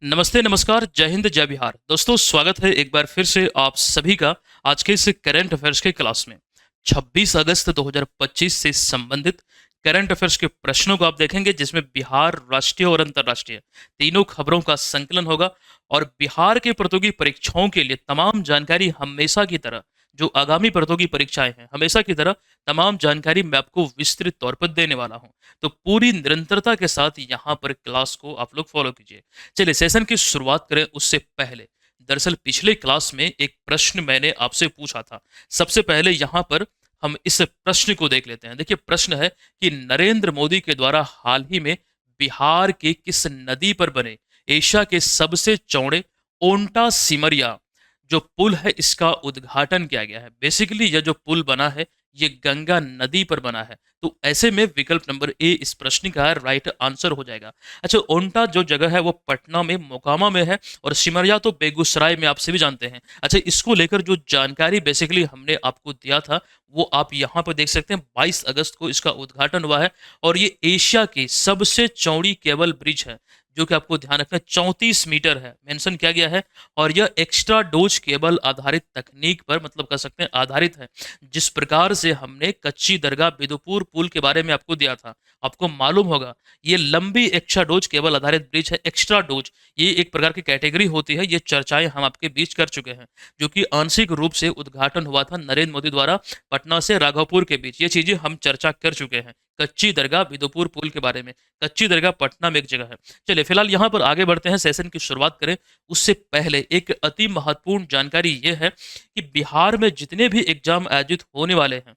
नमस्ते, नमस्कार, जय हिंद, जय बिहार। दोस्तों स्वागत है एक बार फिर से आप सभी का आज के इस करंट अफेयर्स के क्लास में। 26 अगस्त 2025 से संबंधित करंट अफेयर्स के प्रश्नों को आप देखेंगे जिसमें बिहार, राष्ट्रीय और अंतर्राष्ट्रीय तीनों खबरों का संकलन होगा और बिहार के प्रतियोगी परीक्षाओं के लिए तमाम जानकारी हमेशा की तरह जो आगामी प्रतियोगी परीक्षाएं हैं, हमेशा की तरह तमाम जानकारी मैं आपको विस्तृत तौर पर देने वाला हूं। तो पूरी निरंतरता के साथ यहाँ पर क्लास को आप लोग फॉलो कीजिए। चलिए सेशन की शुरुआत करें उससे पहले दरअसल पिछले क्लास में एक प्रश्न मैंने आपसे पूछा था। सबसे पहले यहाँ पर हम इस प्रश्न को देख लेते हैं। देखिए प्रश्न है कि नरेंद्र मोदी के द्वारा हाल ही में बिहार के किस नदी पर बने एशिया के सबसे चौड़े ओंटा सिमरिया जो पुल है इसका उद्घाटन किया गया है। बेसिकली यह जो पुल बना है ये गंगा नदी पर बना है। तो ऐसे में विकल्प नंबर ए इस प्रश्न का राइट आंसर हो जाएगा। अच्छा, ओंटा जो जगह है वो पटना में मोकामा में है और सिमरिया तो बेगूसराय में आप सभी जानते हैं। अच्छा, इसको लेकर जो जानकारी बेसिकली हमने आपको दिया था वो आप यहाँ पर देख सकते हैं। 22 अगस्त को इसका उद्घाटन हुआ है और ये एशिया की सबसे चौड़ी केबल ब्रिज है जो कि आपको ध्यान रखना 34 मीटर है, मेंशन किया गया है। और यह एक्स्ट्रा डोज केबल आधारित तकनीक पर मतलब कह सकते हैं आधारित है। जिस प्रकार से हमने कच्ची दरगाह बिदुपुर पुल के बारे में आपको दिया था, आपको मालूम होगा ये लंबी एक्स्ट्रा डोज केबल आधारित ब्रिज है। एक्स्ट्रा डोज ये एक प्रकार की कैटेगरी होती है, ये चर्चाएं हम आपके बीच कर चुके हैं जो कि आंशिक रूप से उद्घाटन हुआ था नरेंद्र मोदी द्वारा पटना से राघवपुर के बीच। ये चीजें हम चर्चा कर चुके हैं। कच्ची दरगाह बिदुपुर पुल के बारे में, कच्ची दरगाह पटना में एक जगह है। चलिए फिलहाल यहाँ पर आगे बढ़ते हैं, सेशन की शुरुआत करें उससे पहले एक अति महत्वपूर्ण जानकारी ये है कि बिहार में जितने भी एग्जाम आयोजित होने वाले हैं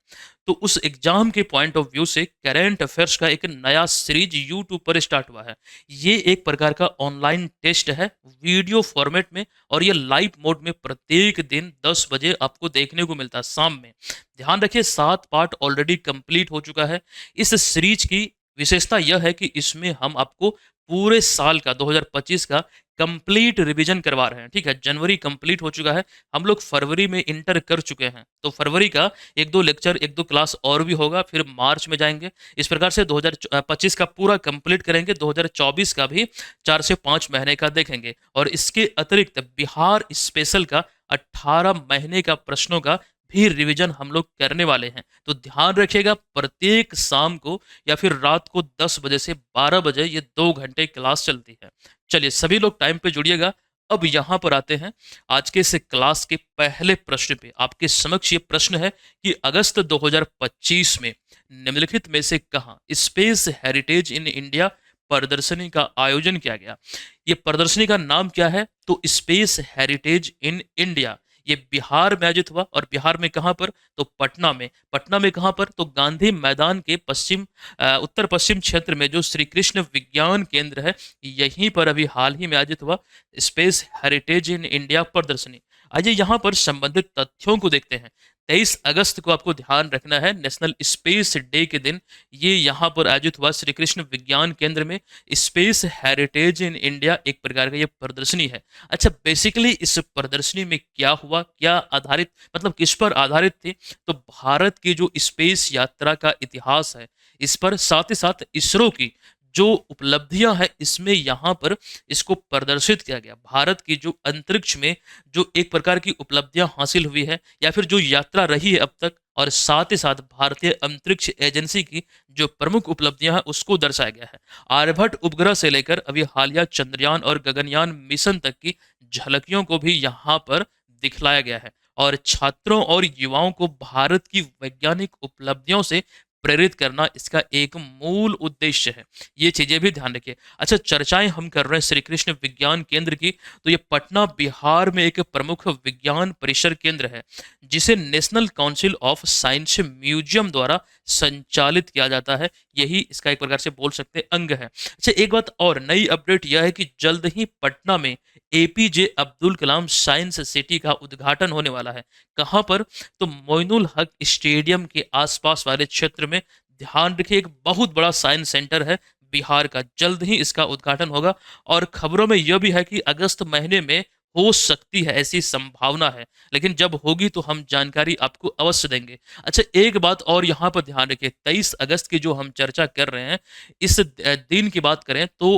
तो उस एग्जाम के पॉइंट ऑफ व्यू से करंट अफेयर्स का एक नया सीरीज यूट्यूब पर स्टार्ट हुआ है। ये एक प्रकार का ऑनलाइन टेस्ट है वीडियो फॉर्मेट में और ये लाइव मोड में प्रत्येक दिन 10 बजे आपको देखने को मिलता है शाम में। ध्यान रखिए 7 पार्ट ऑलरेडी कंप्लीट हो चुका है। इस सीरीज की विशेषता यह है कि इसमें हम आपको पूरे साल का 2025 का कंप्लीट रिवीजन करवा रहे हैं। ठीक है, जनवरी कंप्लीट हो चुका है, हम लोग फरवरी में इंटर कर चुके हैं तो फरवरी का एक दो लेक्चर एक दो क्लास और भी होगा, फिर मार्च में जाएंगे। इस प्रकार से 2025 का पूरा कंप्लीट करेंगे, 2024 का भी 4 से 5 महीने का देखेंगे और इसके अतिरिक्त बिहार स्पेशल का 18 महीने का प्रश्नों का भी रिवीजन हम लोग करने वाले हैं। तो ध्यान रखिएगा प्रत्येक शाम को या फिर रात को 10 बजे से 12 बजे ये 2 घंटे क्लास चलती है। चलिए सभी लोग टाइम पे जुड़िएगा। अब यहाँ पर आते हैं आज के इस क्लास के पहले प्रश्न पे। आपके समक्ष ये प्रश्न है कि अगस्त 2025 में निम्नलिखित में से कहाँ स्पेस हेरिटेज इन इंडिया प्रदर्शनी का आयोजन किया गया। ये प्रदर्शनी का नाम क्या है? तो स्पेस हेरिटेज इन इंडिया। ये बिहार में आयोजित हुआ और बिहार में कहाँ पर? तो पटना में। पटना में कहाँ पर? तो गांधी मैदान के उत्तर पश्चिम क्षेत्र में जो श्री कृष्ण विज्ञान केंद्र है यहीं पर अभी हाल ही में आयोजित हुआ स्पेस हेरिटेज इन इंडिया प्रदर्शनी। आइए यहाँ पर संबंधित तथ्यों को देखते हैं। 23 अगस्त को आपको ध्यान रखना है, नेशनल स्पेस डे के दिन ये यहाँ पर आयोजित हुआ श्री कृष्ण विज्ञान केंद्र में स्पेस हेरिटेज इन इंडिया एक प्रकार का ये प्रदर्शनी है। अच्छा, बेसिकली इस प्रदर्शनी में क्या हुआ, क्या आधारित मतलब किस पर आधारित थी? तो भारत की जो स्पेस यात्रा का इतिहास है इस पर, साथ ही साथ इसरो की जो उपलब्धियां हैं इसमें यहाँ पर इसको प्रदर्शित किया गया। भारत की जो अंतरिक्ष में जो एक प्रकार की उपलब्धियां हासिल हुई है या फिर जो यात्रा रही है अब तक, और साथ ही साथ भारतीय अंतरिक्ष एजेंसी की जो प्रमुख उपलब्धियां हैं उसको दर्शाया गया है। आर्यभट्ट उपग्रह से लेकर अभी हालिया चंद्रयान और गगनयान मिशन तक की झलकियों को भी यहाँ पर दिखलाया गया है और छात्रों और युवाओं को भारत की वैज्ञानिक उपलब्धियों से प्रेरित करना इसका एक मूल उद्देश्य है। ये चीजें भी ध्यान रखिए। अच्छा, चर्चाएं हम कर रहे हैं श्री कृष्ण विज्ञान केंद्र की, तो ये पटना बिहार में एक प्रमुख विज्ञान परिसर केंद्र है जिसे national council of science museum द्वारा संचालित किया जाता है। यही इसका एक प्रकार से बोल सकते हैं अंग है। अच्छा, एक बात और नई अपडेट यह है कि जल्द ही पटना में APJ Abdul Kalam science city का उद्घाटन होने वाला है। कहाँ पर? तो मोइनुल हक स्टेडियम के आसपास वाले क्षेत्र में। ध्यान रखिए एक बहुत बड़ा साइंस सेंटर है बिहार का, जल्द ही इसका उद्घाटन होगा और खबरों में यह भी है कि अगस्त महीने में हो सकती है, ऐसी संभावना है, लेकिन जब होगी तो हम जानकारी आपको अवश्य देंगे। अच्छा, एक बात और यहाँ पर ध्यान रखिए, 23 अगस्त की जो हम चर्चा कर रहे हैं इस दिन की बात करें तो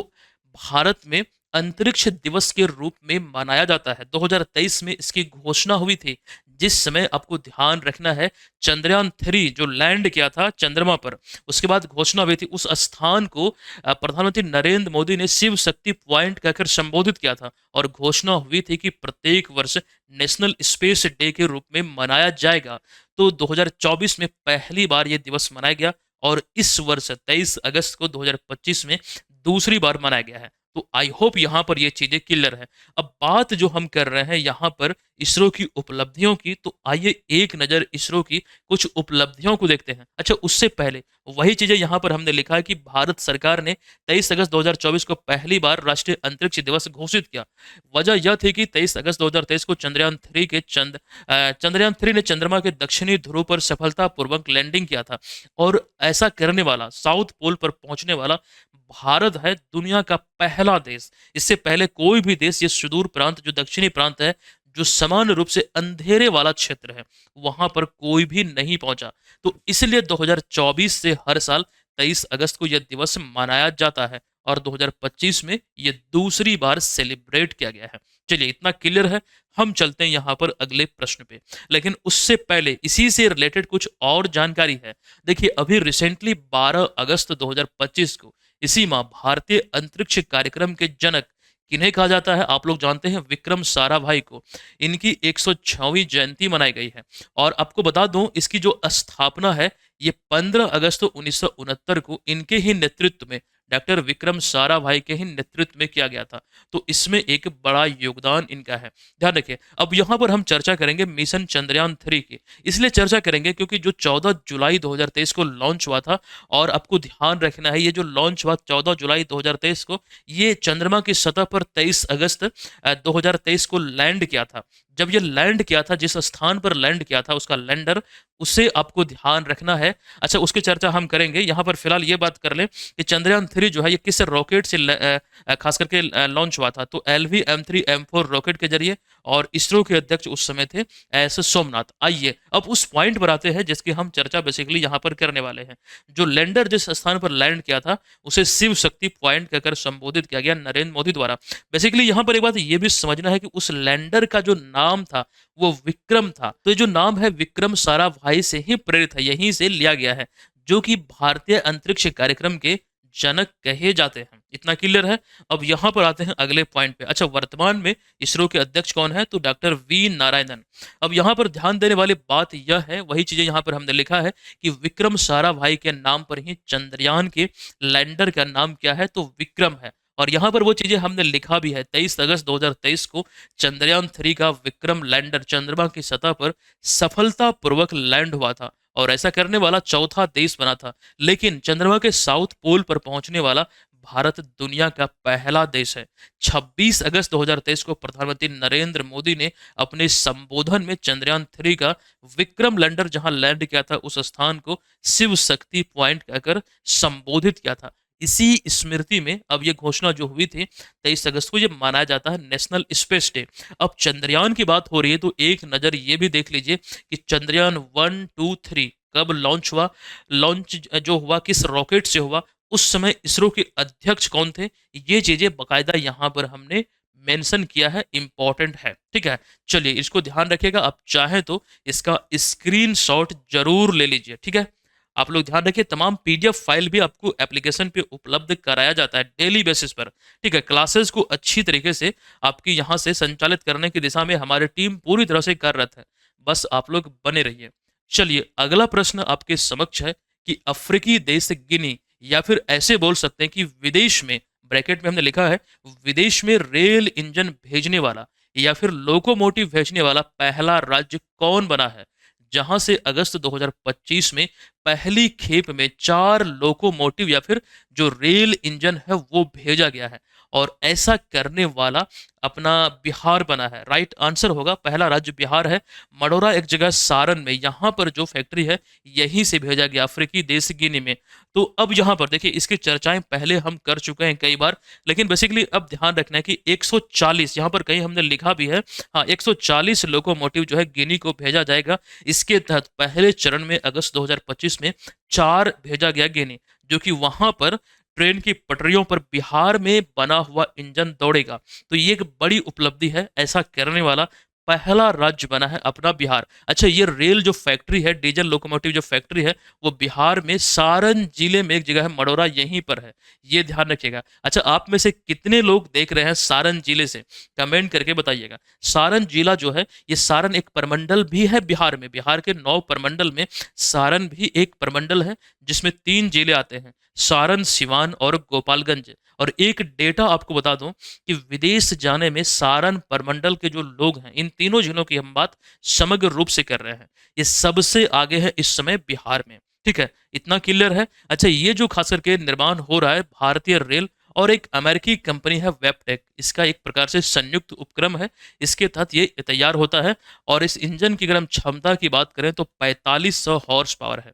भारत में अंतरिक्ष दिवस के रूप में मनाया जाता है। 2023 में इसकी घोषणा हुई थी। जिस समय आपको ध्यान रखना है, चंद्रयान 3 जो लैंड किया था चंद्रमा पर, उसके बाद घोषणा हुई थी उस स्थान को प्रधानमंत्री नरेंद्र मोदी ने शिव शक्ति पॉइंट कहकर संबोधित किया था और घोषणा हुई थी कि प्रत्येक वर्ष नेशनल स्पेस डे के रूप में मनाया जाएगा। तो 2024 में पहली बार ये दिवस मनाया गया और इस वर्ष 23 अगस्त को 2025 में दूसरी बार मनाया गया है। तो आई होप यहाँ पर ये चीजें क्लियर है। अब बात जो हम कर रहे हैं यहाँ पर इसरो की उपलब्धियों की, तो आइए एक नज़र इसरो की कुछ उपलब्धियों को देखते हैं। अच्छा, उससे पहले वही चीजें यहाँ पर हमने लिखा है कि भारत सरकार ने 23 अगस्त 2024 को पहली बार राष्ट्रीय अंतरिक्ष दिवस घोषित किया। वजह यह थी कि 23 अगस्त 2023 को चंद्रयान 3 ने चंद्रमा के दक्षिणी ध्रुव पर सफलतापूर्वक लैंडिंग किया था और ऐसा करने वाला, साउथ पोल पर पहुंचने वाला भारत है दुनिया का पहला देश। इससे पहले कोई भी देश ये सुदूर प्रांत जो दक्षिणी प्रांत है, जो समान रूप से अंधेरे वाला क्षेत्र है, वहां पर कोई भी नहीं पहुंचा। तो इसलिए 2024 से हर साल 23 अगस्त को यह दिवस मनाया जाता है और 2025 में यह दूसरी बार सेलिब्रेट किया गया है। चलिए, इतना क्लियर है। हम चलते हैं यहाँ पर अगले प्रश्न पे, लेकिन उससे पहले इसी से रिलेटेड कुछ और जानकारी है। देखिए, अभी रिसेंटली 12 अगस्त 2025 को इसी माह भारतीय अंतरिक्ष कार्यक्रम के जनक किन्हें कहा जाता है? आप लोग जानते हैं, विक्रम साराभाई को। इनकी 106वीं जयंती मनाई गई है और आपको बता दूं, इसकी जो स्थापना है ये 15 अगस्त 1969 को इनके ही नेतृत्व में, डॉक्टर विक्रम साराभाई के ही नेतृत्व में किया गया था। तो इसमें एक बड़ा योगदान इनका है, ध्यान रखिए। अब यहाँ पर हम चर्चा करेंगे मिशन चंद्रयान 3 की। इसलिए चर्चा करेंगे क्योंकि जो 14 जुलाई 2023 को लॉन्च हुआ था, और आपको ध्यान रखना है ये जो लॉन्च हुआ 14 जुलाई 2023 को, ये चंद्रमा की सतह पर 23 अगस्त 2023 को लैंड किया था। जब ये लैंड किया था, जिस स्थान पर लैंड किया था उसका लैंडर, उसे आपको ध्यान रखना है। अच्छा, उसकी चर्चा हम करेंगे। यहाँ पर फिलहाल ये बात कर लें कि चंद्रयान 3 जो है ये किस रॉकेट से खास करके लॉन्च हुआ था, तो LV-M3-M4 रॉकेट के जरिए, और इसरो के अध्यक्ष उस समय थे एस सोमनाथ। आइए अब उस पॉइंट पर आते हैं जिसकी हम चर्चा बेसिकली यहाँ पर करने वाले हैं। जो लैंडर जिस स्थान पर लैंड किया था उसे शिव शक्ति पॉइंट कहकर संबोधित किया गया नरेंद्र मोदी द्वारा। बेसिकली यहाँ पर एक बात ये भी समझना है कि उस लैंडर का जो नाम था वो विक्रम था। तो ये जो नाम है विक्रम साराभाई से ही प्रेरित है, यहीं से लिया गया है, जो कि भारतीय अंतरिक्ष कार्यक्रम के जनक कहे जाते हैं। इतना क्लियर है। अब यहां पर आते हैं अगले पॉइंट पे। अच्छा, वर्तमान में इसरो के अध्यक्ष कौन है? तो डॉक्टर वी नारायणन। अब यहां पर ध्यान देने वाली बात यह है, वही चीजें यहां पर हमने लिखा है कि विक्रम साराभाई के नाम पर ही चंद्रयान के लैंडर का नाम क्या है? तो विक्रम है। और यहाँ पर वो चीजें हमने लिखा भी है, 23 अगस्त 2023 को चंद्रयान 3 का विक्रम लैंडर चंद्रमा की सतह पर सफलतापूर्वक लैंड हुआ था और ऐसा करने वाला चौथा देश बना था। लेकिन चंद्रमा के साउथ पोल पर पहुंचने वाला भारत दुनिया का पहला देश है। 26 अगस्त 2023 को प्रधानमंत्री नरेंद्र मोदी ने अपने संबोधन में चंद्रयान 3 का विक्रम लैंडर जहां लैंड किया था उस स्थान को शिव शक्ति पॉइंट कहकर संबोधित किया था। इसी स्मृति में अब ये घोषणा जो हुई थी 23 अगस्त को, ये मनाया जाता है नेशनल स्पेस डे। अब चंद्रयान की बात हो रही है तो एक नज़र ये भी देख लीजिए कि चंद्रयान 1, 2, 3 कब लॉन्च हुआ, लॉन्च जो हुआ किस रॉकेट से हुआ, उस समय इसरो के अध्यक्ष कौन थे, ये चीजें बकायदा यहाँ पर हमने मेंशन किया है, इंपॉर्टेंट है। ठीक है, चलिए इसको ध्यान रखिएगा। आप चाहें तो इसका स्क्रीनशॉट जरूर ले लीजिए। ठीक है, आप लोग ध्यान रखिए, तमाम PDF फाइल भी आपको एप्लीकेशन पे उपलब्ध कराया जाता है डेली बेसिस पर। ठीक है, क्लासेस को अच्छी तरीके से आपकी यहाँ से संचालित करने की दिशा में हमारी टीम पूरी तरह से कार्यरत है। बस आप लोग बने रहिए। चलिए अगला प्रश्न आपके समक्ष है कि अफ्रीकी देश गिनी, या फिर ऐसे बोल सकते हैं कि विदेश में, ब्रैकेट में हमने लिखा है, विदेश में रेल इंजन भेजने वाला या फिर लोकोमोटिव भेजने वाला पहला राज्य कौन बना है, जहां से अगस्त 2025 में पहली खेप में 4 लोकोमोटिव या फिर जो रेल इंजन है वो भेजा गया है। और ऐसा करने वाला अपना बिहार बना है। राइट आंसर होगा, पहला राज्य बिहार है। मडोरा एक जगह सारण में, यहाँ पर जो फैक्ट्री है यहीं से भेजा गया अफ्रीकी देश गिनी में। तो अब यहाँ पर देखिए, इसकी चर्चाएं पहले हम कर चुके हैं कई बार, लेकिन बेसिकली अब ध्यान रखना है कि 140, यहाँ पर कहीं हमने लिखा भी है, हाँ 140 लोकोमोटिव जो है गिनी को भेजा जाएगा। इसके तहत पहले चरण में अगस्त 2025 में 4 भेजा गया गिनी, जो कि वहां पर ट्रेन की पटरियों पर बिहार में बना हुआ इंजन दौड़ेगा। तो ये एक बड़ी उपलब्धि है, ऐसा करने वाला पहला राज्य बना है अपना बिहार। अच्छा, ये रेल जो फैक्ट्री है, डीजल लोकोमोटिव जो फैक्ट्री है, वो बिहार में सारण जिले में एक जगह है, मडौरा, यहीं पर है। ये ध्यान रखिएगा। अच्छा, आप में से कितने लोग देख रहे हैं सारण जिले से, कमेंट करके बताइएगा। सारण जिला जो है, ये सारण एक प्रमंडल भी है बिहार में। बिहार के 9 प्रमंडल में सारण भी एक प्रमंडल है, जिसमें 3 जिले आते हैं, सारण, सिवान और गोपालगंज। और एक डेटा आपको बता दूं कि विदेश जाने में सारण प्रमंडल के जो लोग हैं, इन तीनों जिलों की हम बात समग्र रूप से कर रहे हैं, ये सबसे आगे है इस समय बिहार में। ठीक है, इतना क्लियर है। अच्छा, ये जो खास करके निर्माण हो रहा है, भारतीय रेल और एक अमेरिकी कंपनी है वेबटेक, इसका एक प्रकार से संयुक्त उपक्रम है, इसके तहत ये तैयार होता है। और इस इंजन की अगर हम क्षमता की बात करें तो 4500 हॉर्स पावर है।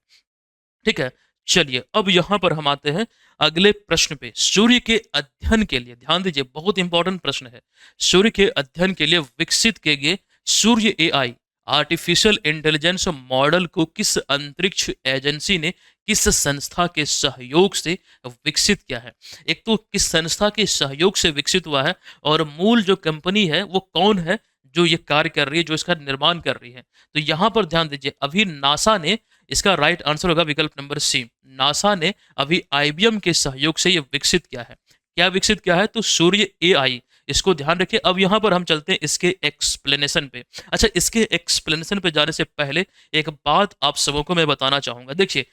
ठीक है, चलिए अब यहां पर हम आते हैं अगले प्रश्न पे। सूर्य के अध्ययन के लिए, ध्यान दीजिए, बहुत इंपॉर्टेंट प्रश्न है। सूर्य के अध्ययन के लिए विकसित किए गए सूर्य एआई आर्टिफिशियल इंटेलिजेंस मॉडल को किस अंतरिक्ष एजेंसी ने, किस संस्था के सहयोग से विकसित किया है? एक तो किस संस्था के सहयोग से विकसित हुआ है, और मूल जो कंपनी है वो कौन है जो ये कार्य कर रही है, जो इसका निर्माण कर रही है? तो यहां पर ध्यान दीजिए, अभी नासा ने, इसका राइट आंसर होगा विकल्प नंबर सी, नासा ने अभी आईबीएम के सहयोग से ये विकसित किया है। क्या विकसित किया है? तो सूर्य एआई, इसको ध्यान रखिए। अब यहां पर हम चलते हैं इसके एक्सप्लेनेशन पे। अच्छा, इसके एक्सप्लेनेशन पे जाने से पहले एक बात आप सबों को मैं बताना चाहूंगा। देखिए,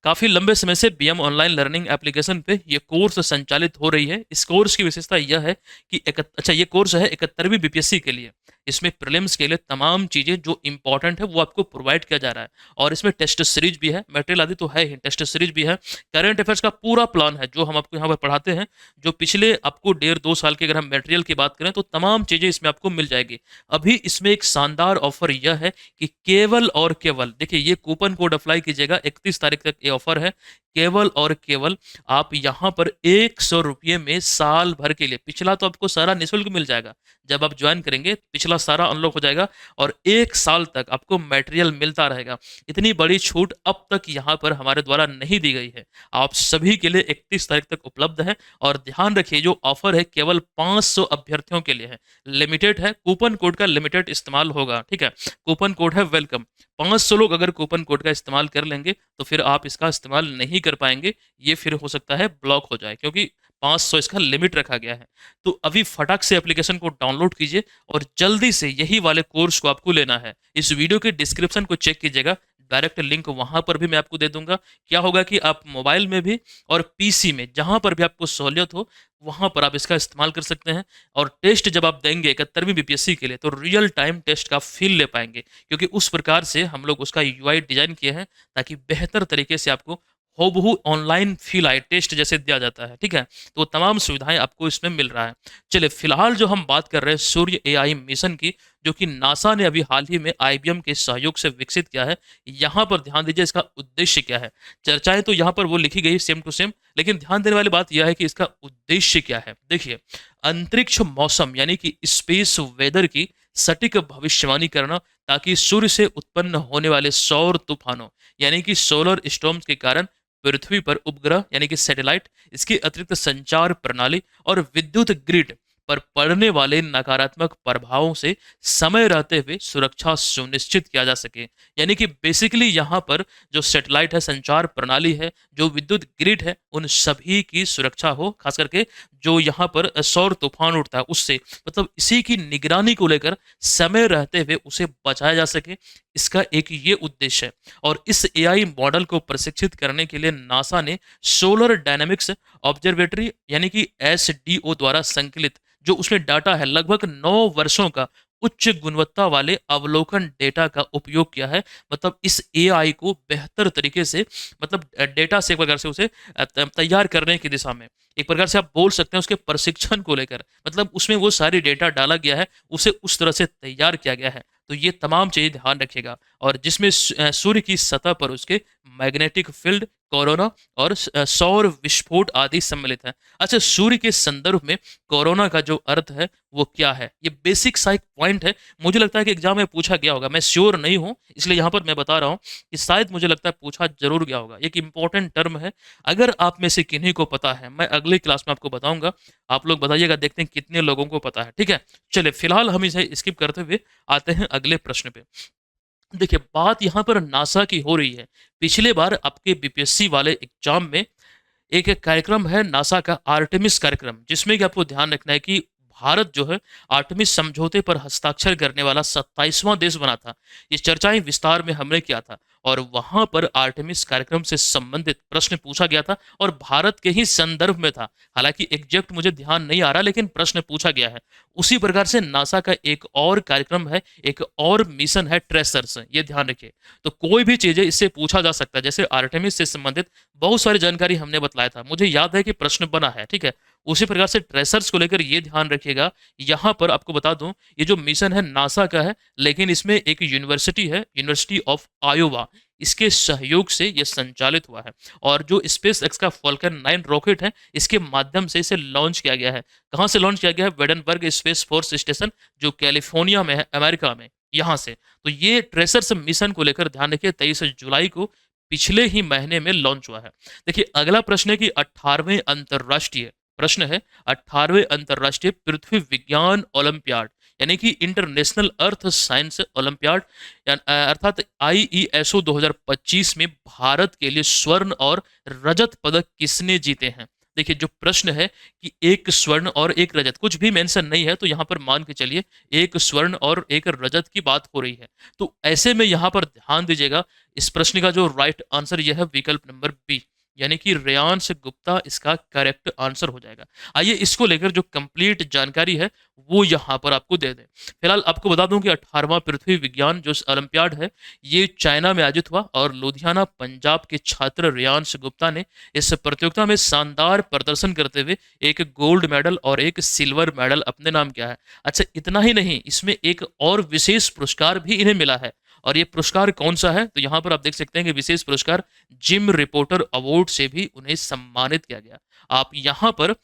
काफ़ी लंबे समय से बीएम ऑनलाइन लर्निंग एप्लीकेशन पे ये कोर्स संचालित हो रही है। इस कोर्स की विशेषता यह है कि अच्छा, ये कोर्स है 71वीं बीपीएससी के लिए। इसमें प्रीलिम्स के लिए तमाम चीज़ें जो इंपॉर्टेंट है वो आपको प्रोवाइड किया जा रहा है। और इसमें टेस्ट सीरीज भी है, मटेरियल आदि तो है ही, टेस्ट सीरीज भी है, करंट अफेयर्स का पूरा प्लान है जो हम आपको यहाँ पर पढ़ाते हैं। जो पिछले आपको 1.5-2 साल के अगर हम मटेरियल की बात करें तो तमाम चीज़ें इसमें आपको मिल जाएगी। अभी इसमें एक शानदार ऑफर यह है कि केवल और केवल, देखिए ये कूपन कोड अप्लाई कीजिएगा, 31 तारीख तक ये ऑफर है। केवल और केवल आप यहाँ पर 100 रुपये में साल भर के लिए, पिछला तो आपको सारा निःशुल्क मिल जाएगा, जब आप ज्वाइन करेंगे पिछला सारा अनलॉक हो जाएगा, और 1 साल तक आपको मटेरियल मिलता रहेगा। इतनी बड़ी छूट अब तक यहाँ पर हमारे द्वारा नहीं दी गई है, आप सभी के लिए 31 तारीख तक उपलब्ध है। और ध्यान रखिए, जो ऑफर है केवल 500 अभ्यर्थियों के लिए है, लिमिटेड है, कूपन कोड का लिमिटेड इस्तेमाल होगा। ठीक है, कूपन कोड है वेलकम। 500 लोग अगर कूपन कोड का इस्तेमाल कर लेंगे तो फिर आप इसका इस्तेमाल नहीं कर पाएंगे, ये फिर हो सकता है ब्लॉक हो जाए, क्योंकि 500 इसका लिमिट रखा गया है। तो अभी फटाक से एप्लीकेशन को डाउनलोड कीजिए और जल्दी से यही वाले कोर्स को आपको लेना है। इस वीडियो के डिस्क्रिप्शन को चेक कीजिएगा, डायरेक्ट लिंक वहां पर भी मैं आपको दे दूंगा। क्या होगा कि आप मोबाइल में भी और पीसी में, जहां पर भी आपको सहूलियत हो, वहां पर आप इसका इस्तेमाल कर सकते हैं। और टेस्ट जब आप देंगे 71वीं बीपीएससी के लिए, तो रियल टाइम टेस्ट का फील ले पाएंगे, क्योंकि उस प्रकार से हम लोग उसका यूआई डिजाइन किए हैं ताकि बेहतर तरीके से आपको हूबहू ऑनलाइन फील आए, टेस्ट जैसे दिया जाता है। ठीक है, तो वो तमाम सुविधाएं आपको इसमें मिल रहा है। चलिए, फिलहाल जो हम बात कर रहे हैं सूर्य एआई मिशन की, जो कि नासा ने अभी हाल ही में आईबीएम के सहयोग से विकसित किया है, यहाँ पर ध्यान दीजिए इसका उद्देश्य क्या है। चर्चाएं तो यहाँ पर वो लिखी गई सेम टू सेम, लेकिन ध्यान देने वाली बात यह है कि इसका उद्देश्य क्या है। देखिए, अंतरिक्ष मौसम यानी कि स्पेस वेदर की सटीक भविष्यवाणी करना, ताकि सूर्य से उत्पन्न होने वाले सौर तूफानों यानी कि सोलर स्टॉर्म्स के कारण पृथ्वी पर उपग्रह यानी कि सैटेलाइट, इसके अतिरिक्त संचार प्रणाली और विद्युत ग्रिड पर पड़ने वाले नकारात्मक प्रभावों से समय रहते हुए सुरक्षा सुनिश्चित किया जा सके। यानी कि बेसिकली यहाँ पर जो सैटेलाइट है, संचार प्रणाली है, जो विद्युत ग्रिड है, उन सभी की सुरक्षा हो, खास करके जो यहाँ पर सौर तूफान उठता है उससे, मतलब इसी की निगरानी को लेकर समय रहते हुए उसे बचाया जा सके, इसका एक ये उद्देश्य है। और इस एआई मॉडल को प्रशिक्षित करने के लिए नासा ने सोलर डायनेमिक्स ऑब्जर्वेटरी यानी कि एसडीओ द्वारा संकलित जो उसमें डाटा है, लगभग 9 वर्षों का उच्च गुणवत्ता वाले अवलोकन डेटा का उपयोग किया है। मतलब इस एआई को बेहतर तरीके से, मतलब डेटा से एक प्रकार से उसे तैयार करने की दिशा में, एक प्रकार से आप बोल सकते हैं उसके प्रशिक्षण को लेकर, मतलब उसमें वो सारी डेटा डाला गया है, उसे उस तरह से तैयार किया गया है। तो ये तमाम चीज़ें ध्यान रखिएगा। और जिसमें सूर्य की सतह पर उसके मैग्नेटिक फील्ड, कोरोना और सौर विस्फोट आदि सम्मिलित है। अच्छा, सूर्य के संदर्भ में कोरोना का जो अर्थ है वो क्या है? ये बेसिक सा एक पॉइंट है। मुझे लगता है कि एग्जाम में पूछा गया होगा, मैं श्योर नहीं हूँ, इसलिए यहाँ पर मैं बता रहा हूँ कि शायद मुझे लगता है पूछा जरूर गया होगा। एक इंपॉर्टेंट टर्म है, अगर आप में से किन्हीं को पता है, मैं अगली क्लास में आपको बताऊंगा, आप लोग बताइएगा, देखते हैं कितने लोगों को पता है। ठीक है, चलिए फिलहाल हम इसे स्किप करते हुए आते हैं अगले प्रश्न पे। देखिए, बात यहाँ पर नासा की हो रही है। पिछले बार आपके बीपीएससी वाले एग्जाम में एक एक कार्यक्रम है नासा का, आर्टेमिस कार्यक्रम, जिसमें कि आपको ध्यान रखना है कि भारत जो है आर्टेमिस समझौते पर हस्ताक्षर करने वाला 27वां देश बना था। ये चर्चाएं विस्तार में हमने किया था और वहां पर आर्टेमिस कार्यक्रम से संबंधित प्रश्न पूछा गया था और भारत के ही संदर्भ में था। हालांकि एग्जैक्ट मुझे ध्यान नहीं आ रहा, लेकिन प्रश्न पूछा गया है। उसी प्रकार से नासा का एक और कार्यक्रम है, एक और मिशन है, ट्रेसर्स, ये ध्यान रखिए। तो कोई भी चीजें इससे पूछा जा सकता है। जैसे आर्टेमिस से संबंधित बहुत सारी जानकारी हमने बतलाया था, मुझे याद है कि प्रश्न बना है। ठीक है, उसी प्रकार से ट्रेसर्स को लेकर ये ध्यान रखिएगा। यहां पर आपको बता दूं, ये जो मिशन है नासा का है, लेकिन इसमें एक यूनिवर्सिटी है, यूनिवर्सिटी ऑफ आयोवा, इसके सहयोग से यह संचालित हुआ है। और जो स्पेस एक्स का फॉल्कन 9 रॉकेट है, इसके माध्यम से इसे लॉन्च किया गया है। कहां से लॉन्च किया गया है? वेडनबर्ग स्पेस फोर्स स्टेशन, जो कैलिफोर्निया में है, अमेरिका में, यहां से। तो ये ट्रेसर्स मिशन को लेकर ध्यान रखिए, 23 जुलाई को पिछले ही महीने में लॉन्च हुआ है। देखिए, अगला प्रश्न है कि 18वें अंतरराष्ट्रीय प्रश्न है, 18वें अंतरराष्ट्रीय पृथ्वी विज्ञान ओलंपियाड, यानी कि इंटरनेशनल अर्थ साइंस ओलंपियाड, अर्थात IESO 2025 में भारत के लिए स्वर्ण और रजत पदक किसने जीते हैं? देखिए, जो प्रश्न है कि एक स्वर्ण और एक रजत, कुछ भी मेंशन नहीं है, तो यहाँ पर मान के चलिए एक स्वर्ण और एक रजत की बात हो रही है। तो ऐसे में यहाँ पर ध्यान दीजिएगा, इस प्रश्न का जो राइट आंसर यह है विकल्प नंबर बी, यानी कि रेयांश गुप्ता इसका करेक्ट आंसर हो जाएगा। आइए इसको लेकर जो कंप्लीट जानकारी है वो यहाँ पर आपको दे दें। फिलहाल आपको बता दूं कि 18वां पृथ्वी विज्ञान जो ओलंपियाड है, ये चाइना में आयोजित हुआ और लुधियाना पंजाब के छात्र रेयांश गुप्ता ने इस प्रतियोगिता में शानदार प्रदर्शन करते हुए एक गोल्ड मेडल और एक सिल्वर मेडल अपने नाम किया है। अच्छा, इतना ही नहीं, इसमें एक और विशेष पुरस्कार भी इन्हें मिला है। और ये पुरस्कार कौन सा है? तो यहाँ पर आप देख सकते हैं कि विशेष पुरस्कार जिम रिपोर्टर अवार्ड से भी उन्हें सम्मानित किया गया। आप यहाँ पर,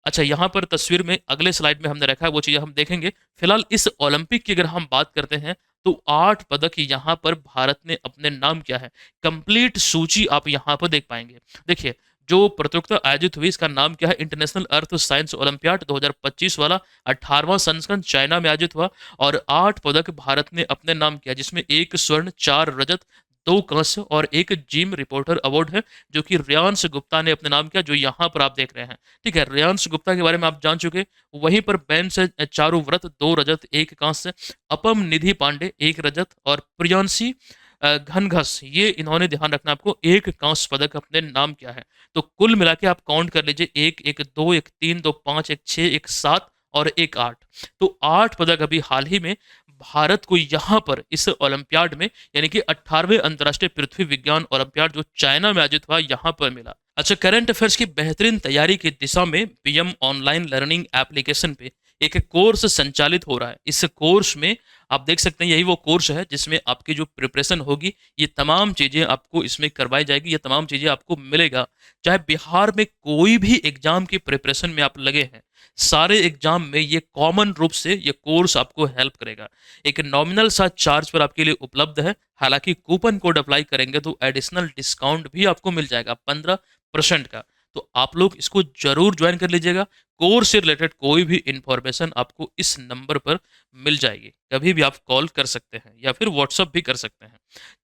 अच्छा, यहाँ पर तस्वीर में अगले स्लाइड में हमने रखा है, वो चीज़ें हम देखेंगे। फिलहाल इस ओलंपिक की अगर हम बात करते हैं तो 8 पदक यहाँ पर भारत ने अपने नाम किया है। कंप्लीट सूची आप यहाँ पर देख पाएंगे। देखिए, जो प्रतियोगिता आयोजित हुई इसका नाम क्या है? इंटरनेशनल अर्थ साइंस ओलंपियाड 2025 वाला 18वां संस्करण चाइना में आयोजित हुआ और 8 पदक भारत ने अपने नाम किया, जिसमें 1 स्वर्ण, 4 रजत, 2 कांस्य और 1 जिम रिपोर्टर अवार्ड है, जो कि रेयांश गुप्ता ने अपने नाम किया, जो यहाँ पर आप देख रहे हैं। ठीक है, रेयांश गुप्ता के बारे में आप जान चुके। वहीं पर बैंस चारुव्रत 2 रजत, 1 कांस्य, अपम निधि पांडे 1 रजत और प्रियांशी घनघस, ये इन्होंने, ध्यान रखना आपको, 1 कांस्य पदक अपने नाम किया है। तो कुल मिला के आप काउंट कर लीजिए, 1 1 2 1 3 2 5 1 6 1 7 और 1 8। तो 8 पदक अभी हाल ही में भारत को यहाँ पर इस ओलंपियाड में, यानी कि 18वें अंतर्राष्ट्रीय पृथ्वी विज्ञान ओलंपियाड जो चाइना में आयोजित हुआ, यहाँ पर मिला। अच्छा, करंट अफेयर्स की बेहतरीन तैयारी की दिशा में पीएम ऑनलाइन लर्निंग एप्लीकेशन पे एक कोर्स संचालित हो रहा है। इस कोर्स में आप देख सकते हैं, यही वो कोर्स है जिसमें आपकी जो प्रिपरेशन होगी, ये तमाम चीज़ें आपको इसमें करवाई जाएगी, ये तमाम चीज़ें आपको मिलेगा। चाहे बिहार में कोई भी एग्जाम की प्रिपरेशन में आप लगे हैं, सारे एग्जाम में ये कॉमन रूप से ये कोर्स आपको हेल्प करेगा। एक नॉमिनल सा चार्ज पर आपके लिए उपलब्ध है। हालांकि कूपन कोड अप्लाई करेंगे तो एडिशनल डिस्काउंट भी आपको मिल जाएगा 15% का। तो आप लोग इसको जरूर ज्वाइन कर लीजिएगा। कोर्स से रिलेटेड कोई भी इंफॉर्मेशन आपको इस नंबर पर मिल जाएगी, कभी भी आप कॉल कर सकते हैं या फिर व्हाट्सअप भी कर सकते हैं।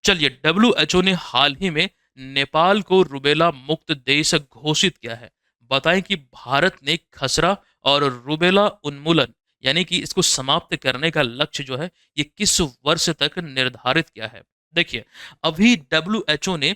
चलिए, WHO ने हाल ही में नेपाल को रुबेला मुक्त देश घोषित किया है। बताएं कि भारत ने खसरा और रुबेला उन्मूलन, यानी कि इसको समाप्त करने का लक्ष्य जो है, ये किस वर्ष तक निर्धारित किया है? देखिए, अभी WHO ने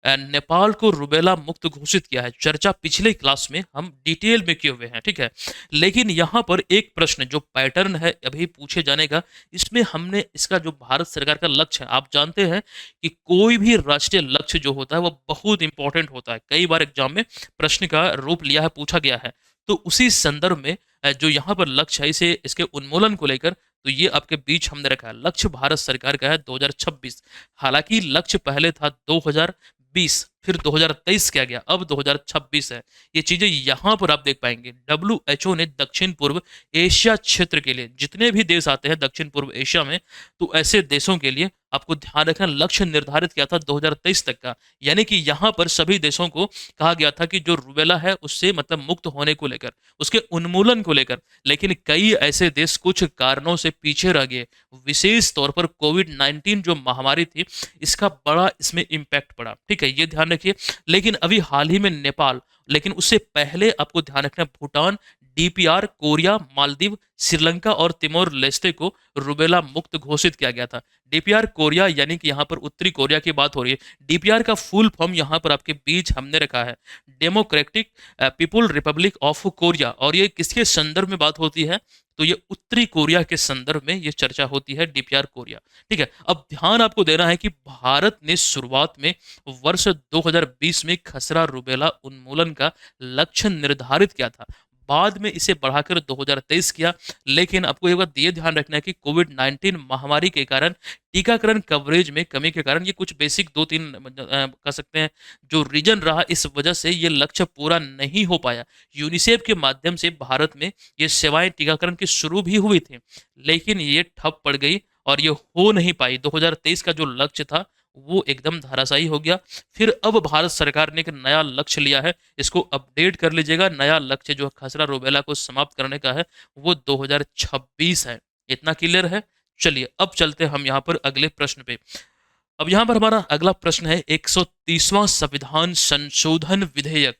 नेपाल को रुबेला मुक्त घोषित किया है। चर्चा पिछले क्लास में हम डिटेल में किए हुए हैं, ठीक है। लेकिन यहाँ पर एक प्रश्न जो पैटर्न है अभी पूछे जाने का, इसमें हमने इसका जो भारत सरकार का लक्ष्य है, आप जानते हैं कि कोई भी राष्ट्रीय लक्ष्य जो होता है वो बहुत इंपॉर्टेंट होता है। कई बार एग्जाम में प्रश्न का रूप लिया है, पूछा गया है। तो उसी संदर्भ में जो यहाँ पर लक्ष्य है, इसे इसके उन्मूलन को लेकर तो ये आपके बीच हमने रखा है। लक्ष्य भारत सरकार का है 2026। हालांकि लक्ष्य पहले था 2020, फिर 2023 किया गया, अब 2026 है। ये चीजें यहां पर आप देख पाएंगे। WHO ने दक्षिण पूर्व एशिया क्षेत्र के लिए जितने भी देश आते हैं दक्षिण पूर्व एशिया में, तो ऐसे देशों के लिए आपको ध्यान रखना लक्ष्य निर्धारित किया था 2023 तक का। यानी कि यहाँ पर सभी देशों को कहा गया था कि जो रूबेला है उससे मतलब मुक्त होने को लेकर, उसके उन्मूलन को लेकर। लेकिन कई ऐसे देश कुछ कारणों से पीछे रह गए। विशेष तौर पर कोविड-19 जो महामारी थी, इसका बड़ा इसमें इम्पैक्ट पड़ा। ठीक है, ये ध्यान रखिए। लेकिन अभी हाल ही में नेपाल, लेकिन उससे पहले आपको ध्यान रखना भूटान, DPR, कोरिया, मालदीव, श्रीलंका और तिमोर लेस्ते को रूबेला मुक्त घोषित किया गया था। DPR कोरिया यानी कि यहाँ पर उत्तरी कोरिया की बात हो रही है। DPR का फुल फॉर्म यहाँ पर आपके बीच हमने रखा है, democratic people Republic of Korea. और ये किसके संदर्भ में बात होती है? तो ये उत्तरी कोरिया के संदर्भ में ये चर्चा होती है, DPR कोरिया। ठीक है, अब ध्यान आपको देना है कि भारत ने शुरुआत में वर्ष 2020 में खसरा रूबेला उन्मूलन का लक्ष्य निर्धारित किया था। बाद में इसे बढ़ाकर 2023 किया। लेकिन आपको एक बात ये ध्यान रखना है कि कोविड-19 महामारी के कारण टीकाकरण कवरेज में कमी के कारण ये कुछ बेसिक 2-3 कह सकते हैं जो रीजन रहा, इस वजह से ये लक्ष्य पूरा नहीं हो पाया। यूनिसेफ के माध्यम से भारत में ये सेवाएं टीकाकरण की शुरू भी हुई थी, लेकिन ये ठप पड़ गई और ये हो नहीं पाई। 2023 का जो लक्ष्य था वो एकदम धराशायी हो गया। फिर अब भारत सरकार ने एक नया लक्ष्य लिया है, इसको अपडेट कर लीजिएगा। नया लक्ष्य जो खसरा रूबेला को समाप्त करने का है वो 2026 है। इतना क्लियर है? चलिए अब चलते हम यहाँ पर अगले प्रश्न पे। अब यहाँ पर हमारा अगला प्रश्न है 130वां संविधान संशोधन विधेयक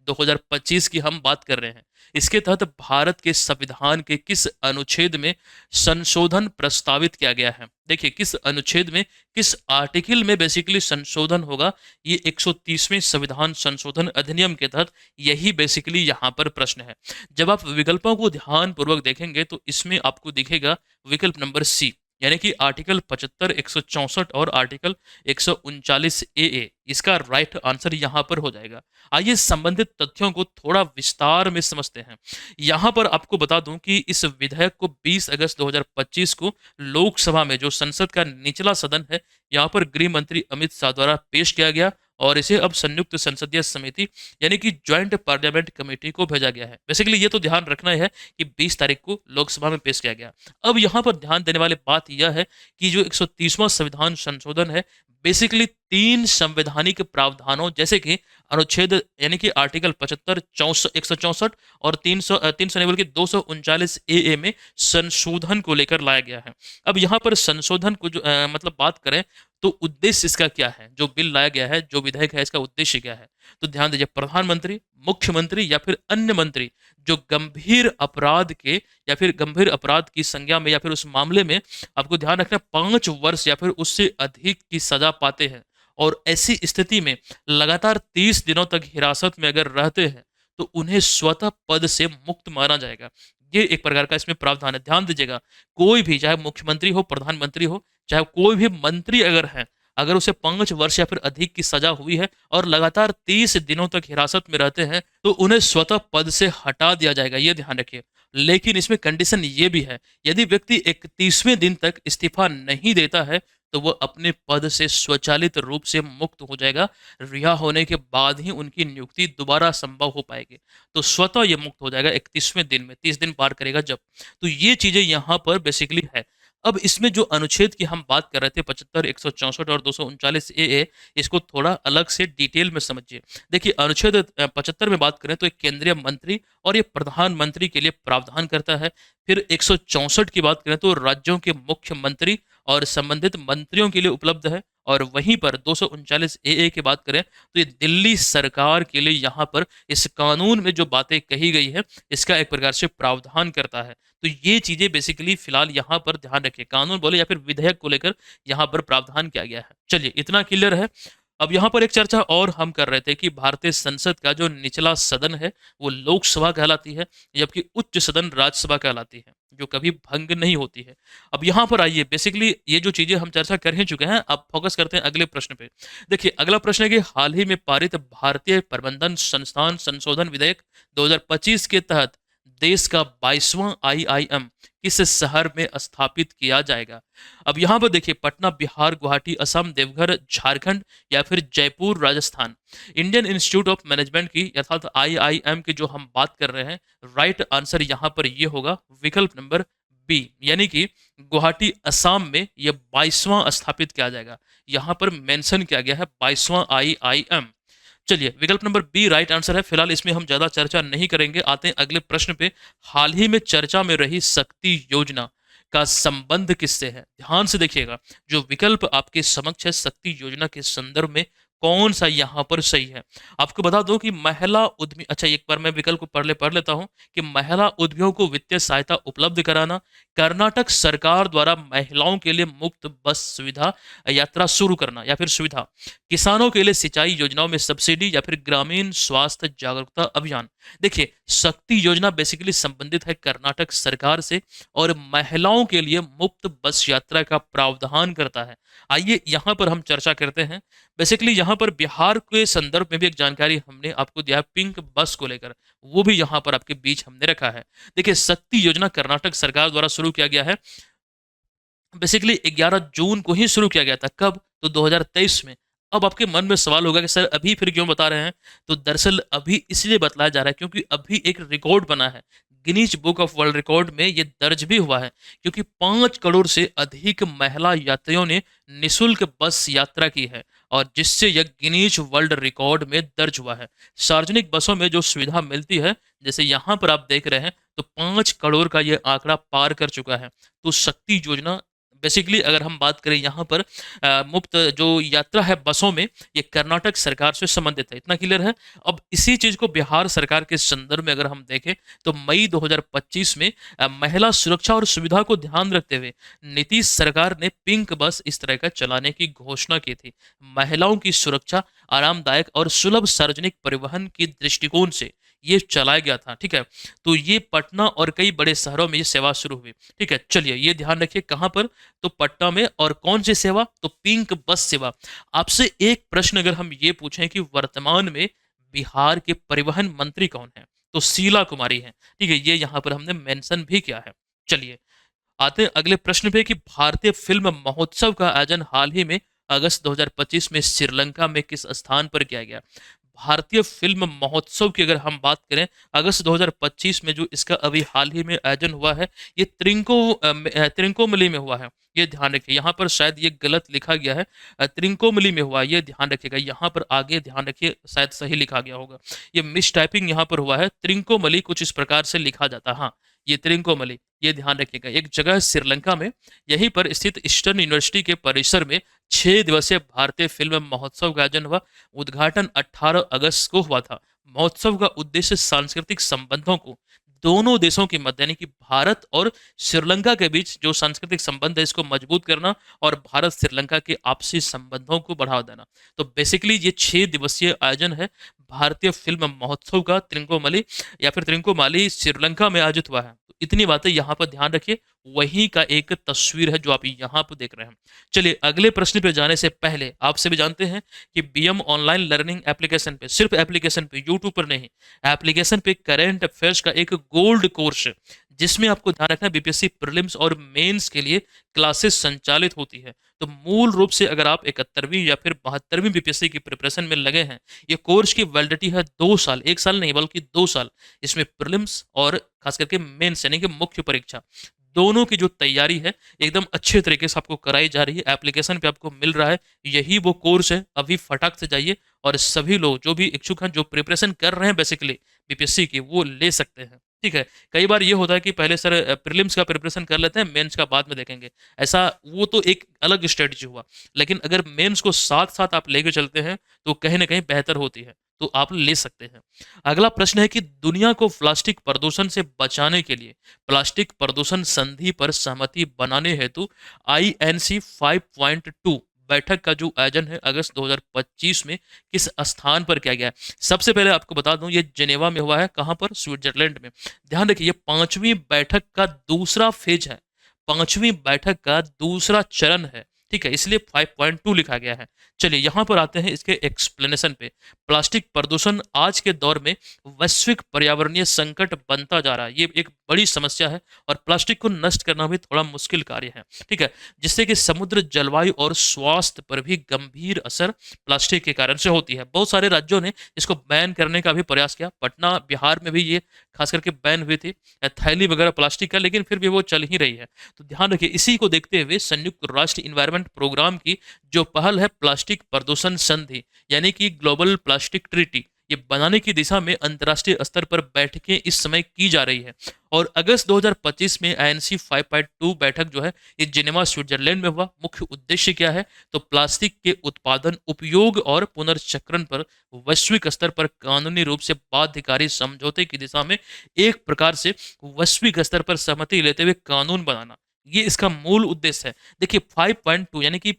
2025 की हम बात कर रहे हैं। इसके तहत भारत के संविधान के किस अनुच्छेद में संशोधन प्रस्तावित किया गया है? देखिए किस अनुच्छेद में, किस आर्टिकल में बेसिकली संशोधन होगा, ये 130वें संविधान संशोधन अधिनियम के तहत यही बेसिकली यहाँ पर प्रश्न है। जब आप विकल्पों को ध्यान पूर्वक देखेंगे तो इसमें आपको दिखेगा विकल्प नंबर सी, यानी कि आर्टिकल 75, 164 और आर्टिकल 139 AA। इसका राइट आंसर यहाँ पर हो जाएगा। आइए संबंधित तथ्यों को थोड़ा विस्तार में समझते हैं। यहाँ पर आपको बता दूं कि इस विधेयक को 20 अगस्त 2025 को लोकसभा में, जो संसद का निचला सदन है, यहाँ पर गृह मंत्री अमित शाह द्वारा पेश किया गया और इसे अब संयुक्त संसदीय समिति यानी कि ज्वाइंट पार्लियामेंट कमेटी को भेजा गया है। बेसिकली ये तो ध्यान रखना है कि 20 तारीख को लोकसभा में पेश किया गया। अब यहाँ पर ध्यान देने वाली बात यह है कि जो 130वां संविधान संशोधन है, बेसिकली 3 संवैधानिक प्रावधानों जैसे कि अनुच्छेद यानी कि आर्टिकल 75, 164 और 300 नहीं बल्कि 239 AA में संशोधन को लेकर लाया गया है। अब यहाँ पर संशोधन को जो मतलब बात करें तो उद्देश्य इसका क्या है? जो बिल लाया गया है, जो विधेयक है, इसका उद्देश्य क्या है? तो ध्यान दीजिए, प्रधानमंत्री, मुख्यमंत्री या फिर अन्य मंत्री जो गंभीर अपराध के या फिर गंभीर अपराध की संज्ञा में या फिर उस मामले में आपको ध्यान रखना 5 वर्ष या फिर उससे अधिक की सजा पाते हैं और ऐसी स्थिति में लगातार 30 दिनों तक हिरासत में अगर रहते हैं तो उन्हें स्वतः पद से मुक्त माना जाएगा। ये एक प्रकार का इसमें प्रावधान है। ध्यान दीजिएगा, कोई भी चाहे मुख्यमंत्री हो, प्रधानमंत्री हो, चाहे कोई भी मंत्री अगर है, अगर उसे 5 वर्ष या फिर अधिक की सजा हुई है और लगातार 30 दिनों तक हिरासत में रहते हैं तो उन्हें स्वतः पद से हटा दिया जाएगा। ये ध्यान रखिए। लेकिन इसमें कंडीशन ये भी है, यदि व्यक्ति 31वें दिन तक इस्तीफा नहीं देता है तो वह अपने पद से स्वचालित रूप से मुक्त हो जाएगा। रिहा होने के बाद ही उनकी नियुक्ति दोबारा संभव हो पाएगी। तो स्वतः ये मुक्त हो जाएगा 31वें दिन में, 30 दिन पार करेगा जब। तो ये चीजें यहाँ पर बेसिकली है। अब इसमें जो अनुच्छेद की हम बात कर रहे थे 75, 164 और 239 AA, इसको थोड़ा अलग से डिटेल में समझिए। देखिए अनुच्छेद 75 में बात करें तो एक केंद्रीय मंत्री और ये प्रधानमंत्री के लिए प्रावधान करता है। फिर 164 की बात करें तो राज्यों के मुख्यमंत्री और संबंधित मंत्रियों के लिए उपलब्ध है। और वहीं पर 239 AA की बात करें तो ये दिल्ली सरकार के लिए यहाँ पर इस कानून में जो बातें कही गई है इसका एक प्रकार से प्रावधान करता है। तो ये चीजें बेसिकली फिलहाल यहाँ पर ध्यान रखिए, कानून बोले या फिर विधेयक को लेकर यहाँ पर प्रावधान किया गया है। चलिए इतना क्लियर है। अब यहाँ पर एक चर्चा और हम कर रहे थे कि भारतीय संसद का जो निचला सदन है वो लोकसभा कहलाती है, जबकि उच्च सदन राज्यसभा कहलाती है, जो कभी भंग नहीं होती है। अब यहाँ पर आइए, बेसिकली ये जो चीजें हम चर्चा कर ही चुके हैं, अब फोकस करते हैं अगले प्रश्न पे। देखिए अगला प्रश्न है कि हाल ही में पारित भारतीय प्रबंधन संस्थान संशोधन विधेयक 2025 के तहत देश का 22वां आईआईएम किस शहर में स्थापित किया जाएगा? अब यहाँ पर देखिए, पटना बिहार, गुवाहाटी असम, देवघर झारखंड या फिर Jaipur Rajasthan. Indian institute of management की अर्थात आईआईएम की जो हम बात कर रहे हैं, राइट आंसर यहाँ पर ये होगा विकल्प नंबर बी, यानी कि गुवाहाटी असम में ये 22वां स्थापित किया जाएगा। यहाँ पर मेंशन किया गया है 22वां आईआईएम। चलिए, विकल्प नंबर बी राइट आंसर है। फिलहाल इसमें हम ज्यादा चर्चा नहीं करेंगे। आते हैं अगले प्रश्न पे। हाल ही में चर्चा में रही शक्ति योजना का संबंध किससे है? ध्यान से देखिएगा, जो विकल्प आपके समक्ष है शक्ति योजना के संदर्भ में, कौन सा यहाँ पर सही है? आपको बता दूं कि महिला उद्यमी, अच्छा एक बार मैं विकल्प को पढ़ लेता हूं कि महिला उद्यमियों को वित्तीय सहायता उपलब्ध कराना, कर्नाटक सरकार द्वारा महिलाओं के लिए मुफ्त बस सुविधा यात्रा शुरू करना या फिर सुविधा, किसानों के लिए सिंचाई योजनाओं में सब्सिडी या फिर ग्रामीण स्वास्थ्य जागरूकता अभियान। देखिए, शक्ति योजना बेसिकली संबंधित है कर्नाटक सरकार से और महिलाओं के लिए मुफ्त बस यात्रा का प्रावधान करता है। आइए यहाँ पर हम चर्चा करते हैं। बेसिकली यहाँ पर बिहार के संदर्भ में भी एक जानकारी हमने आपको दिया है पिंक बस को लेकर, वो भी यहाँ पर आपके बीच हमने रखा है। देखिए, शक्ति योजना कर्नाटक सरकार द्वारा शुरू किया गया है। बेसिकली 11 जून को ही शुरू किया गया था। कब? तो 2023 में। अब आपके मन में सवाल होगा कि सर अभी फिर क्यों बता रहे हैं? तो दरअसल अभी इसलिए बतलाया जा रहा है क्योंकि अभी एक रिकॉर्ड बना है। Guinness book of world record में ये दर्ज भी हुआ है, क्योंकि 5 करोड़ से अधिक महिला यात्रियों ने निशुल्क बस यात्रा की है और जिससे यह गिनीज वर्ल्ड रिकॉर्ड में दर्ज हुआ है। सार्वजनिक बसों में जो सुविधा मिलती है, जैसे यहाँ पर आप देख रहे हैं, तो 5 करोड़ का ये आंकड़ा पार कर चुका है। तो शक्ति योजना बेसिकली अगर हम बात करें यहाँ पर मुफ्त जो यात्रा है बसों में, ये कर्नाटक सरकार से संबंधित है। इतना क्लियर है। अब इसी चीज को बिहार सरकार के संदर्भ में अगर हम देखें तो मई 2025 में महिला सुरक्षा और सुविधा को ध्यान रखते हुए नीतीश सरकार ने पिंक बस इस तरह का चलाने की घोषणा की थी। महिलाओं की सुरक्षा, आरामदायक और सुलभ सार्वजनिक परिवहन की दृष्टिकोण से ये चलाया गया था। ठीक है, तो ये पटना और कई बड़े शहरों में ये सेवा शुरू हुई। ठीक है, चलिए ये ध्यान रखिए कहाँ पर? तो पटना में। और कौन सी सेवा? तो पिंक बस सेवा। आपसे एक प्रश्न अगर हम ये पूछें कि वर्तमान में बिहार के परिवहन मंत्री कौन है, तो शीला कुमारी है। ठीक है, ये यहाँ पर हमने मेंशन भी किया है। चलिए आते हैं अगले प्रश्न पे कि भारतीय फिल्म महोत्सव का आयोजन हाल ही में अगस्त 2025 में श्रीलंका में किस स्थान पर किया गया? भारतीय फिल्म महोत्सव की अगर हम बात करें, अगस्त 2025 में जो इसका अभी हाल ही में आयोजन हुआ है, ये त्रिंकोमली में हुआ है। ये ध्यान रखिए, यहाँ पर शायद ये गलत लिखा गया है। त्रिंकोमली में हुआ, ये ध्यान रखिएगा। यहाँ पर आगे ध्यान रखिए, शायद सही लिखा गया होगा। ये मिस टाइपिंग यहाँ पर हुआ है। त्रिंकोमली कुछ इस प्रकार से लिखा जाता है। हाँ, ये त्रिंकोमली, ये ध्यान रखिएगा। एक जगह है श्रीलंका में, यहीं पर स्थित ईस्टर्न यूनिवर्सिटी के परिसर में 6 दिवसीय भारतीय फिल्म महोत्सव का आयोजन हुआ। उद्घाटन 18 अगस्त को हुआ था। महोत्सव का उद्देश्य सांस्कृतिक संबंधों को दोनों देशों के मध्य, यानी कि भारत और श्रीलंका के बीच जो सांस्कृतिक संबंध है इसको मजबूत करना और भारत श्रीलंका के आपसी संबंधों को बढ़ावा देना। तो बेसिकली ये 6 दिवसीय आयोजन है भारतीय फिल्म महोत्सव का, त्रिंकोमली या फिर त्रिंकोमाली श्रीलंका में आयोजित हुआ है। तो इतनी बातें यहाँ पर ध्यान रखिए। वहीं का एक तस्वीर है जो आप यहाँ पर देख रहे हैं। चलिए अगले प्रश्न पे जाने से पहले आपसे भी जानते हैं कि बीएम ऑनलाइन लर्निंग एप्लीकेशन पे, सिर्फ एप्लीकेशन पे, यूट्यूब पर नहीं, एप्लीकेशन पे करंट अफेयर्स का एक गोल्ड कोर्स है जिसमें आपको ध्यान रखना है बीपीएससी प्रीलिम्स और मेंस के लिए क्लासेस संचालित होती है। तो मूल रूप से अगर आप 71वीं या फिर 72वीं बीपीएससी की प्रिपरेशन में लगे हैं, ये कोर्स की वैलिडिटी है 2 साल, 1 साल नहीं बल्कि 2 साल। इसमें प्रीलिम्स और खास करके मेंस यानी कि मुख्य परीक्षा दोनों की जो तैयारी है एकदम अच्छे तरीके से आपको कराई जा रही है। एप्लीकेशन पे आपको मिल रहा है, यही वो कोर्स है। अभी फटाक से जाइए और सभी लोग जो भी इच्छुक हैं, जो प्रिपरेशन कर रहे हैं बेसिकली बीपीएससी की, वो ले सकते हैं। ठीक है, कई बार ये होता है कि पहले सर प्रीलिम्स का प्रिपरेशन कर लेते हैं, मेंस का बाद में देखेंगे। ऐसा वो तो एक अलग स्ट्रेटजी हुआ, लेकिन अगर मेंस को साथ साथ आप लेके चलते हैं तो कहीं ना कहीं बेहतर होती है, तो आप ले सकते हैं। अगला प्रश्न है कि दुनिया को प्लास्टिक प्रदूषण से बचाने के लिए प्लास्टिक प्रदूषण संधि पर सहमति बनाने हेतु आईएनसी 5.2 बैठक का जो आयोजन है अगस्त 2025 में किस स्थान पर किया गया है? सबसे पहले आपको बता दूं ये जिनेवा में हुआ है। कहां पर? स्विट्जरलैंड में। ध्यान रखिए, ये 5वीं बैठक का दूसरा फेज है, 5वीं बैठक का दूसरा चरण है। ठीक है, इसलिए 5.2 लिखा गया है। चलिए यहाँ पर आते हैं इसके एक्सप्लेनेशन पे। प्लास्टिक प्रदूषण आज के दौर में वैश्विक पर्यावरणीय संकट बनता जा रहा है। ये एक बड़ी समस्या है और प्लास्टिक को नष्ट करना भी थोड़ा मुश्किल कार्य है, ठीक है, जिससे कि समुद्र, जलवायु और स्वास्थ्य पर भी गंभीर असर प्लास्टिक के कारण से होती है। बहुत सारे राज्यों ने इसको बैन करने का भी प्रयास किया। पटना, बिहार में भी ये खास करके बैन हुई थी थैली वगैरह प्लास्टिक का, लेकिन फिर भी वो चल ही रही है। तो ध्यान रखिए, इसी को देखते हुए संयुक्त राष्ट्र इन्वायरमेंट प्रोग्राम की जो पहल है प्लास्टिक प्रदूषण संधि यानी कि ग्लोबल प्लास्टिक ट्रीटी, ये बनाने की दिशा में अंतर्राष्ट्रीय स्तर पर बैठकें इस समय की जा रही है। और अगस्त 2025 में आईएनसी 5.2 बैठक जो है ये जिनेवा, स्विट्जरलैंड में हुआ। मुख्य उद्देश्य क्या है, तो प्लास्टिक के उत्पादन, उपयोग और पुनर्चक्रण पर वैश्विक स्तर पर कानूनी रूप से बाध्यकारी समझौते की दिशा में एक प्रकार से वैश्विक स्तर पर सहमति लेते हुए कानून बनाना, ये इसका मूल उद्देश्य है। देखिए 5.2 यानी कि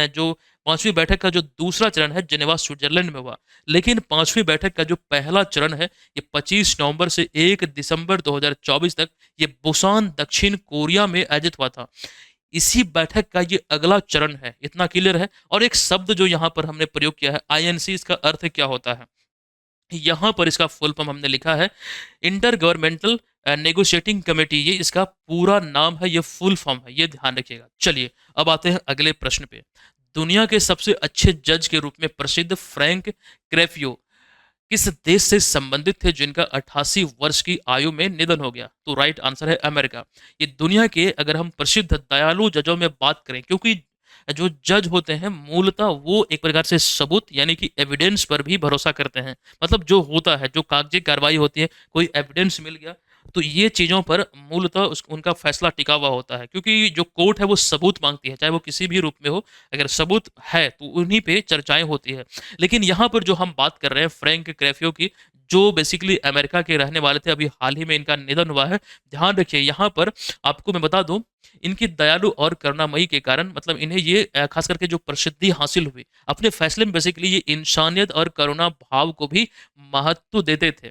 जो पांचवी बैठक का जो दूसरा चरण है जिनेवा, स्विट्जरलैंड में हुआ। लेकिन पांचवी बैठक का जो पहला चरण है ये 25 नवंबर से 1 दिसंबर 2024 तक ये बुसान, दक्षिण कोरिया में आयोजित हुआ था। इसी बैठक का ये अगला चरण है, इतना क्लियर है। और एक शब्द जो यहाँ पर हमने प्रयोग किया है आईएनसी, इसका अर्थ क्या होता है, यहाँ पर इसका फुल फॉर्म हमने लिखा है इंटर गवर्नमेंटल नेगोशिएटिंग कमेटी। ये इसका पूरा नाम है, ये फुल फॉर्म है, ये ध्यान रखिएगा। चलिए अब आते हैं अगले प्रश्न पे। दुनिया के सबसे अच्छे जज के रूप में प्रसिद्ध फ्रैंक क्रेफियो किस देश से संबंधित थे जिनका 88 वर्ष की आयु में निधन हो गया? तो राइट आंसर है अमेरिका। ये दुनिया के, अगर हम प्रसिद्ध दयालु जजों में बात करें, क्योंकि जो जज होते हैं मूलतः वो एक प्रकार से सबूत यानी कि एविडेंस पर भी भरोसा करते हैं। मतलब जो होता है, जो कागजी कार्रवाई होती है, कोई एविडेंस मिल गया तो ये चीज़ों पर मूलतः उनका फैसला टिका हुआ होता है, क्योंकि जो कोर्ट है वो सबूत मांगती है, चाहे वो किसी भी रूप में हो। अगर सबूत है तो उन्हीं पे चर्चाएं होती है। लेकिन यहाँ पर जो हम बात कर रहे हैं फ्रैंक क्रेफियो की, जो बेसिकली अमेरिका के रहने वाले थे, अभी हाल ही में इनका निधन हुआ है। ध्यान रखिए, यहाँ पर आपको मैं बता दूं, इनकी दयालु और करुणामयी के कारण, मतलब इन्हें ये खास करके जो प्रसिद्धि हासिल हुई, अपने फैसले में बेसिकली ये इंसानियत और करुणा भाव को भी महत्व देते थे।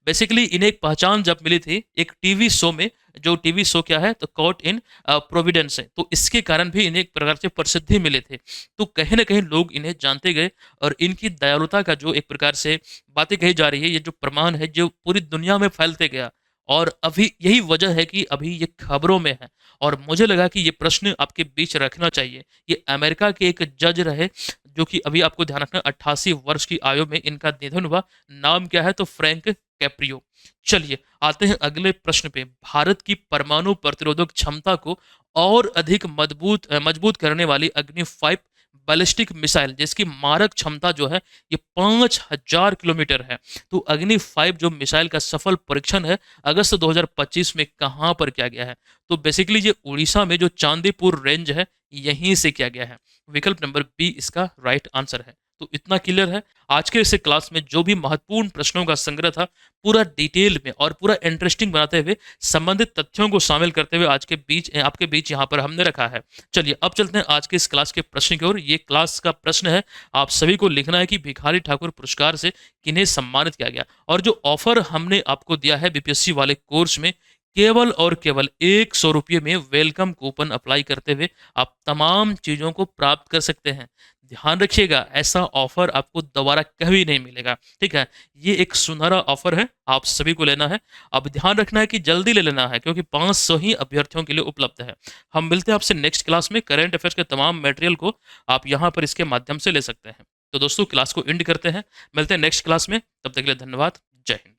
बेसिकली इन्हें एक पहचान जब मिली थी एक टीवी शो में, जो टीवी शो क्या है, तो कॉट इन प्रोविडेंस है, तो इसके कारण भी इन्हें एक प्रकार से प्रसिद्धि मिले थे। तो कहीं ना कहीं लोग इन्हें जानते गए और इनकी दयालुता का जो एक प्रकार से बातें कही जा रही है, ये जो प्रमाण है जो पूरी दुनिया में फैलते गया। और अभी यही वजह है कि अभी ये खबरों में है। और मुझे लगा कि ये प्रश्न आपके बीच रखना चाहिए। ये अमेरिका के एक जज रहे, जो कि अभी आपको ध्यान रखना 88 वर्ष की आयु में इनका निधन हुआ। नाम क्या है, तो फ्रैंक कैप्रियो। चलिए आते हैं अगले प्रश्न पे। भारत की परमाणु प्रतिरोधक क्षमता को और अधिक मजबूत करने वाली अग्नि 5 बैलिस्टिक मिसाइल, जिसकी मारक क्षमता जो है ये 5000 किलोमीटर है। तो अग्नि 5 जो मिसाइल का सफल परीक्षण है अगस्त 2025 में कहाँ पर किया गया है? तो बेसिकली ये उड़ीसा में जो चांदीपुर रेंज है यहीं से किया गया है। विकल्प नंबर बी इसका राइट आंसर है। तो इतना क्लियर है। आज के इस क्लास में जो भी महत्वपूर्ण प्रश्नों का संग्रह था, पूरा डिटेल में और पूरा इंटरेस्टिंग बनाते हुए, संबंधित तथ्यों को शामिल करते हुए आपके बीच यहाँ पर हमने रखा है। चलिए अब चलते हैं आज के इस क्लास के प्रश्न की ओर। ये क्लास का प्रश्न है, आप सभी को लिखना है कि भिखारी ठाकुर पुरस्कार से किन्हें सम्मानित किया गया। और जो ऑफर हमने आपको दिया है बीपीएससी वाले कोर्स में, केवल और केवल 100 रुपये में वेलकम कूपन अप्लाई करते हुए आप तमाम चीज़ों को प्राप्त कर सकते हैं। ध्यान रखिएगा, ऐसा ऑफर आपको दोबारा कभी नहीं मिलेगा, ठीक है। ये एक सुनहरा ऑफर है, आप सभी को लेना है। अब ध्यान रखना है कि जल्दी ले लेना है, क्योंकि 500 ही अभ्यर्थियों के लिए उपलब्ध है। हम मिलते हैं आपसे नेक्स्ट क्लास में। करेंट अफेयर्स के तमाम मटेरियल को आप यहाँ पर इसके माध्यम से ले सकते हैं। तो दोस्तों क्लास को एंड करते हैं, मिलते हैं नेक्स्ट क्लास में। तब तक के लिए धन्यवाद। जय हिंद।